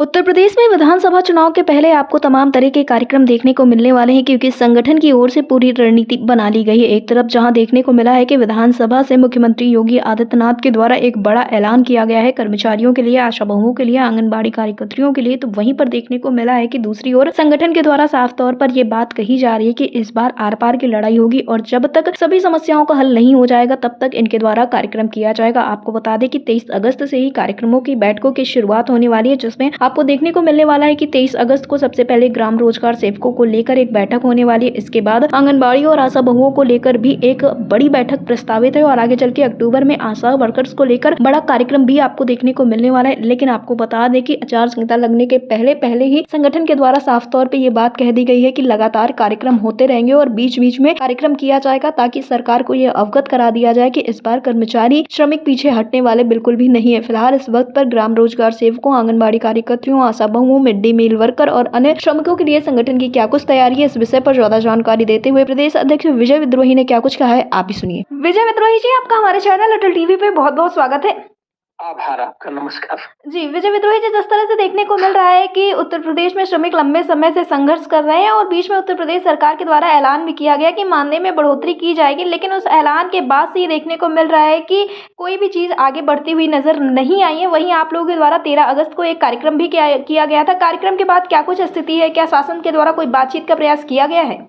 उत्तर प्रदेश में विधानसभा चुनाव के पहले आपको तमाम तरह के कार्यक्रम देखने को मिलने वाले हैं क्योंकि संगठन की ओर से पूरी रणनीति बना ली गई है। एक तरफ जहां देखने को मिला है कि विधानसभा से मुख्यमंत्री योगी आदित्यनाथ के द्वारा एक बड़ा ऐलान किया गया है कर्मचारियों के लिए, आशा बहुओं के लिए, आंगनबाड़ी कार्यकर्तियों के लिए, तो वहीं पर देखने को मिला है कि दूसरी ओर संगठन के द्वारा साफ तौर पर ये बात कही जा रही है कि इस बार आर पार की लड़ाई होगी और जब तक सभी समस्याओं का हल नहीं हो जाएगा तब तक इनके द्वारा कार्यक्रम किया जाएगा। आपको बता दें कि 23 अगस्त से ही कार्यक्रमों की बैठकों की शुरुआत होने वाली है, जिसमें आपको देखने को मिलने वाला है कि 23 अगस्त को सबसे पहले ग्राम रोजगार सेवकों को लेकर एक बैठक होने वाली है। इसके बाद आंगनबाड़ी और आशा बहुओं को लेकर भी एक बड़ी बैठक प्रस्तावित है और आगे चल के अक्टूबर में आशा वर्कर्स को लेकर बड़ा कार्यक्रम भी आपको देखने को मिलने वाला है। लेकिन आपको बता दें कि आचार संहिता लगने के पहले ही संगठन के द्वारा साफ तौर पर यह बात कह दी गई है कि लगातार कार्यक्रम होते रहेंगे और बीच बीच में कार्यक्रम किया जाएगा ताकि सरकार को यह अवगत करा दिया जाए कि इस बार कर्मचारी श्रमिक पीछे हटने वाले बिल्कुल भी नहीं है। फिलहाल इस वक्त पर ग्राम रोजगार सेवकों, आंगनबाड़ी कार्यकर्तियों, आशा बहुओं, मिड डे मील वर्कर और अन्य श्रमिकों के लिए संगठन की क्या कुछ तैयारी है, इस विषय पर ज्यादा जानकारी देते हुए प्रदेश अध्यक्ष विजय विद्रोही ने क्या कुछ कहा है, आप भी सुनिए। विजय विद्रोही जी, आपका हमारे चैनल अटल टीवी पे बहुत बहुत स्वागत है। आभार आपका, नमस्कार जी विजय विद्रोही जी, जिस तरह से देखने को मिल रहा है कि उत्तर प्रदेश में श्रमिक लंबे समय से संघर्ष कर रहे हैं और बीच में उत्तर प्रदेश सरकार के द्वारा ऐलान भी किया गया कि मानदेय में बढ़ोतरी की जाएगी, लेकिन उस ऐलान के बाद से ये देखने को मिल रहा है कि कोई भी चीज आगे बढ़ती हुई नजर नहीं आई है। वहीं आप लोगों के द्वारा 13 अगस्त को एक कार्यक्रम भी किया गया था। कार्यक्रम के बाद क्या कुछ स्थिति है? क्या शासन के द्वारा कोई बातचीत का प्रयास किया गया है?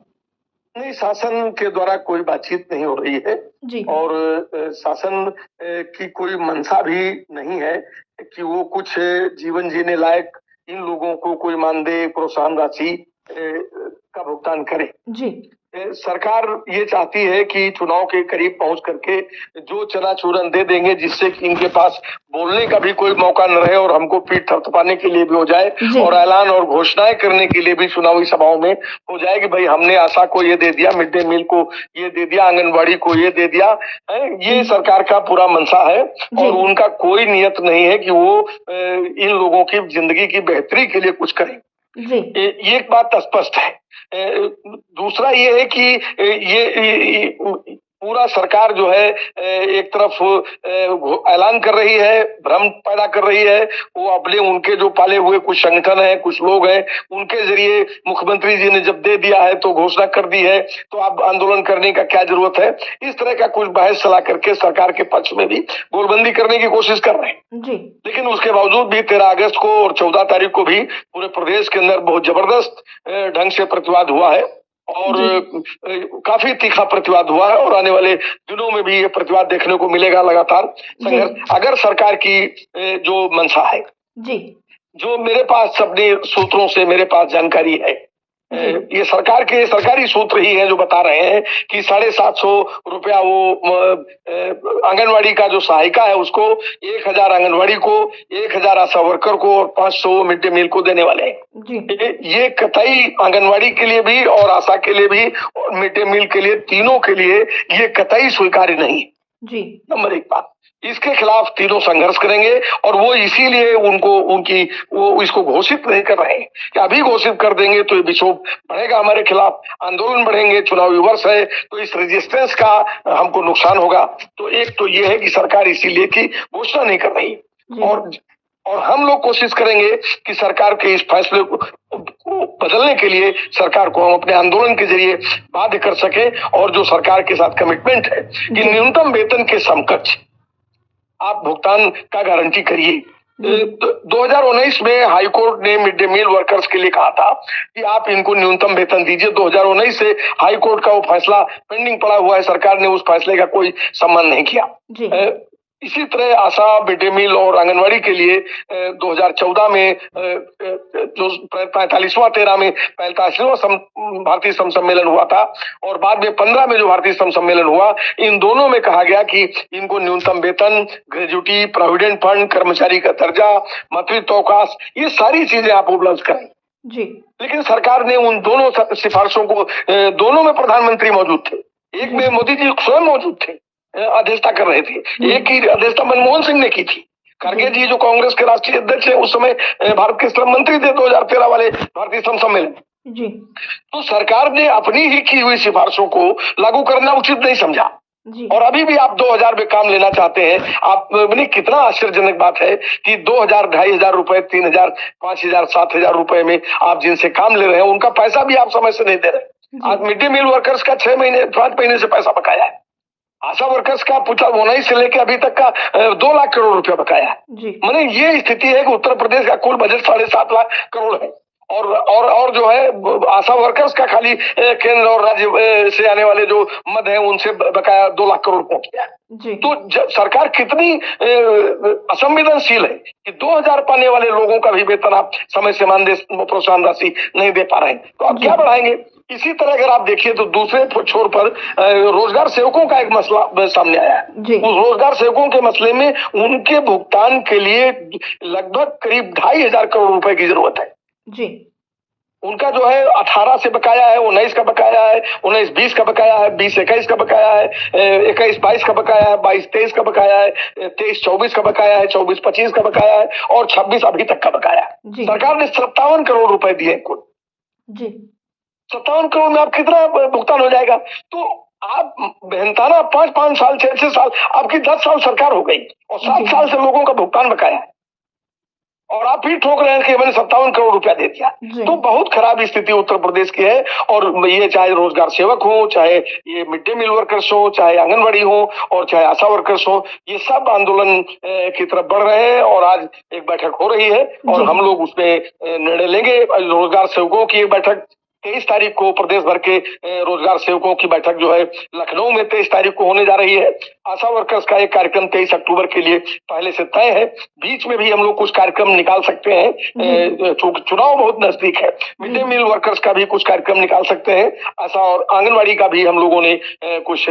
नहीं, शासन के द्वारा कोई बातचीत नहीं हो रही है जी। और शासन की कोई मंशा भी नहीं है कि वो कुछ जीवन जीने लायक इन लोगों को कोई मानदेय प्रोत्साहन राशि का भुगतान करे। जी। सरकार ये चाहती है कि चुनाव के करीब पहुंच करके जो चनाचूरन दे देंगे जिससे कि इनके पास बोलने का भी कोई मौका न रहे और हमको पीठ थपथपाने के लिए भी हो जाए और ऐलान और घोषणाएं करने के लिए भी चुनावी सभाओं में हो जाए कि भाई हमने आशा को ये दे दिया, मिड डे मील को ये दे दिया, आंगनबाड़ी को ये दे दिया है। ये सरकार का पूरा मंशा है और उनका कोई नियत नहीं है कि वो इन लोगों की जिंदगी की बेहतरी के लिए कुछ करें। ये एक बात स्पष्ट है। दूसरा ये है कि ये पूरा सरकार जो है एक तरफ ऐलान कर रही है, भ्रम पैदा कर रही है। वो अपने उनके जो पाले हुए कुछ संगठन हैं, कुछ लोग हैं, उनके जरिए मुख्यमंत्री जी ने जब दे दिया है तो घोषणा कर दी है तो अब आंदोलन करने का क्या जरूरत है। इस तरह का कुछ बहस चला करके सरकार के पक्ष में भी गोलबंदी करने की कोशिश कर रहे हैं जी। लेकिन उसके बावजूद भी 13 अगस्त को और 14 तारीख को भी पूरे प्रदेश के अंदर बहुत जबरदस्त ढंग से प्रतिवाद हुआ है और काफी तीखा प्रतिवाद हुआ है और आने वाले दिनों में भी ये प्रतिवाद देखने को मिलेगा लगातार संघर्ष। अगर सरकार की जो मंशा है जी, जो मेरे पास अपने सूत्रों से मेरे पास जानकारी है, ये सरकार के सरकारी सूत्र ही हैं जो बता रहे हैं कि 750 रुपया वो आंगनवाड़ी का जो सहायिका है उसको 1000 आंगनवाड़ी को, 1000 आशा वर्कर को और 500 मिड डे मील को देने वाले हैं। ये कतई आंगनवाड़ी के लिए भी और आशा के लिए भी और मिड डे मील के लिए, तीनों के लिए ये कतई स्वीकार्य नहीं जी। नंबर एक बात, इसके खिलाफ तीनों संघर्ष करेंगे और वो इसीलिए वो इसको घोषित नहीं कर रहे हैं कि अभी घोषित कर देंगे तो ये विक्षोभ बढ़ेगा, हमारे खिलाफ आंदोलन बढ़ेंगे, चुनावी वर्ष है तो इस रेजिस्टेंस का हमको नुकसान होगा। तो एक तो ये है कि सरकार इसीलिए की घोषणा नहीं कर रही और हम लोग कोशिश करेंगे कि सरकार के इस फैसले को बदलने के लिए सरकार को हम अपने आंदोलन के जरिए बाध्य कर सके और जो सरकार के साथ कमिटमेंट है कि न्यूनतम वेतन के समकक्ष आप भुगतान का गारंटी करिए। 2019 में हाईकोर्ट ने मिड डे मील वर्कर्स के लिए कहा था कि आप इनको न्यूनतम वेतन दीजिए। 2019 से हाईकोर्ट का वो फैसला पेंडिंग पड़ा हुआ है, सरकार ने उस फैसले का कोई सम्मान नहीं किया। इसी तरह आशा, मिड डे मील और आंगनवाड़ी के लिए 2014 में जो 45वां 13 में 45वां भारतीय श्रम सम्मेलन हुआ था और बाद में 15 में जो भारतीय श्रम सम्मेलन हुआ, इन दोनों में कहा गया कि इनको न्यूनतम वेतन, ग्रेजुटी, प्रोविडेंट फंड, कर्मचारी का दर्जा, मातृत्व अवकाश, ये सारी चीजें आप उपलब्ध कराएं जी। लेकिन सरकार ने उन दोनों सिफारिशों को, दोनों में प्रधानमंत्री मौजूद थे, एक में मोदी जी स्वयं मौजूद थे, अध्यक्षता कर रहे थे, एक की अध्यक्षता मनमोहन सिंह ने की थी। खड़गे जी जो कांग्रेस के राष्ट्रीय अध्यक्ष है उस समय भारत के श्रम मंत्री थे 2013 वाले भारतीय श्रम सम्मेलन जी। तो सरकार ने अपनी ही की हुई सिफारिशों को लागू करना उचित नहीं समझा जी। और अभी भी आप 2000 में काम लेना चाहते हैं। आप नहीं, कितना आश्चर्यजनक बात है कि 2000, 2500 रुपए, 3000, 5000, 7000 रुपए में आप जिनसे काम ले रहे हैं उनका पैसा भी आप समय से नहीं दे रहे। आज जी। मिड डे मील वर्कर्स का 6 महीने, 5 महीने से पैसा बकाया है। आशा वर्कर्स का पूछा होना से लेके अभी तक का 2 लाख करोड़ रुपया बकाया है। जी। माने ये स्थिति है कि उत्तर प्रदेश का कुल बजट 7.5 लाख करोड़ है। और जो है आशा वर्कर्स का खाली केंद्र और राज्य से आने वाले जो मद है उनसे बकाया 2 लाख करोड़ पहुंच गया। जी। तो सरकार कितनी असंवेदनशील है कि 2000 पाने वाले लोगों का भी वेतन आप समय से मानदेय प्रोत्साहन राशि नहीं दे पा रहे हैं, तो आप क्या बढ़ाएंगे? इसी तरह अगर आप देखिए तो दूसरे छोर पर रोजगार सेवकों का एक मसला सामने आया है। जी। उस रोजगार सेवकों के मसले में उनके भुगतान के लिए लगभग करीब 2500 करोड़ रुपए की जरूरत है। जी। उनका जो है 18 से बकाया है, 19 का बकाया है, 19-20 का बकाया है, 20-21 का बकाया है, 21-22 का बकाया है, 22-23 का बकाया है, 23-24 का बकाया है, 24-25 का बकाया है और 26 अभी तक का बकाया है। जी। सरकार ने 57 करोड़ रुपए दिए कुल। जी। 57 करोड़ में आप कितना भुगतान हो जाएगा? तो आप मेहनताना 5-5 साल, 6-6 साल, आपकी 10 साल सरकार हो गई और 7 साल से लोगों का भुगतान बकाया है और आप फिर ठोक रहे हैं कि मैंने 57 करोड़ रुपया दे दिया। तो बहुत खराब स्थिति उत्तर प्रदेश की है। और ये चाहे रोजगार सेवक हो, चाहे ये मिड डे मील वर्कर्स हो, चाहे आंगनबाड़ी हो और चाहे आशा वर्कर्स हो, ये सब आंदोलन की तरफ बढ़ रहे हैं और आज एक बैठक हो रही है और हम लोग उसमें निर्णय लेंगे। रोजगार सेवकों की एक बैठक 23 तारीख को, प्रदेश भर के रोजगार सेवकों की बैठक जो है लखनऊ में 23 तारीख को होने जा रही है। आशा वर्कर्स का एक कार्यक्रम 23 अक्टूबर के लिए पहले से तय है। बीच में भी हम लोग कुछ कार्यक्रम निकाल सकते हैं, चुनाव बहुत नजदीक है। मिड डे मील वर्कर्स का भी कुछ कार्यक्रम निकाल सकते हैं। आशा और आंगनबाड़ी का भी हम लोगों ने कुछ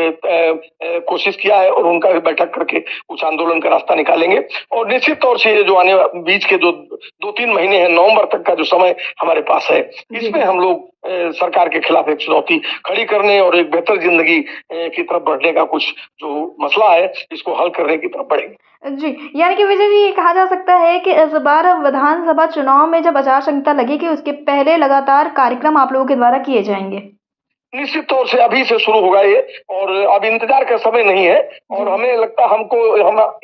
कोशिश किया है और उनका भी बैठक करके कुछ आंदोलन का रास्ता निकालेंगे। और निश्चित तौर से ये जो आने बीच के जो 2-3 महीने हैं, नवंबर तक का जो समय हमारे पास है, इसमें हम लोग सरकार के खिलाफ एक चुनौती खड़ी करने और एक बेहतर जिंदगी की तरफ बढ़ने का कुछ जो मसला है, इसको हल करने की तरफ बढ़ेंगे। जी, यानी कि विजय जी, ये कहा जा सकता है कि इस बार विधानसभा चुनाव में जब आचार संहिता लगेगी उसके पहले लगातार कार्यक्रम आप लोगों के द्वारा किए जाएंगे। निश्चित तौर से अभी से शुरू होगा ये और अब इंतजार का समय नहीं है और हमें लगता हम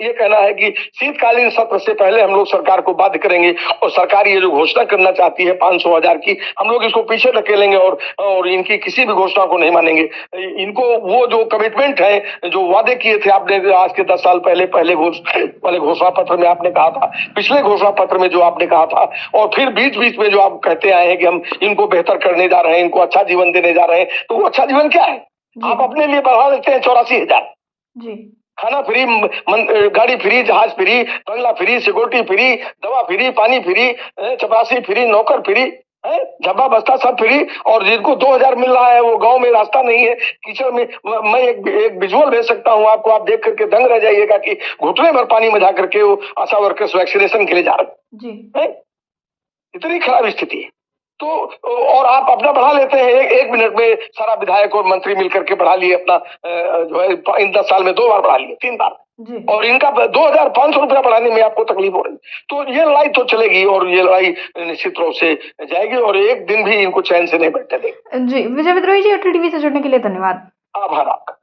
ये कहना है कि शीतकालीन सत्र से पहले हम लोग सरकार को बाध्य करेंगे और सरकार ये जो घोषणा करना चाहती है 500,000 की, हम लोग इसको पीछे धकेलेंगे और इनकी किसी भी घोषणा को नहीं मानेंगे। इनको वो जो कमिटमेंट है, जो वादे किए थे आपने आज के 10 साल पहले वाले घोषणा पत्र में आपने कहा था, पिछले घोषणा पत्र में जो आपने कहा था और फिर बीच बीच में जो आप कहते आए हैं कि हम इनको बेहतर करने जा रहे हैं, इनको अच्छा जीवन देने जा रहे हैं, तो वो अच्छा जीवन क्या है? आप अपने लिए बढ़ा लेते हैं 84,000। जी। खाना फ्री, गाड़ी फ्री, जहाज फ्री, बंगला फ्री, सिक्योरिटी फ्री, दवा फ्री, पानी फ्री, चपरासी फ्री, नौकर फ्री, झब्बा बस्ता सब फ्री। और जिनको 2000 मिल रहा है वो गांव में रास्ता नहीं है, कीचड़ में। मैं एक विजुअल भेज सकता हूं आपको, आप देख करके दंग रह जाइएगा कि घुटने भर पानी में जा करके वो आशा वर्कर्स वैक्सीनेशन के लिए जा रहे हैं। इतनी खराब स्थिति है। तो और आप अपना बढ़ा लेते हैं, एक मिनट में सारा विधायक और मंत्री मिलकर के बढ़ा लिए अपना, जो है इन 10 साल में 2 बार बढ़ा लिए, 3 बार जी। और इनका 2500 रुपया बढ़ाने में आपको तकलीफ हो रही। तो ये लड़ाई तो चलेगी और ये लड़ाई निश्चित रूप से जाएगी और एक दिन भी इनको चैन से नहीं बैठने देंगे। जी, विजय विद्रोही जी, OTTV से जुड़ने के लिए धन्यवाद। आभार आपका।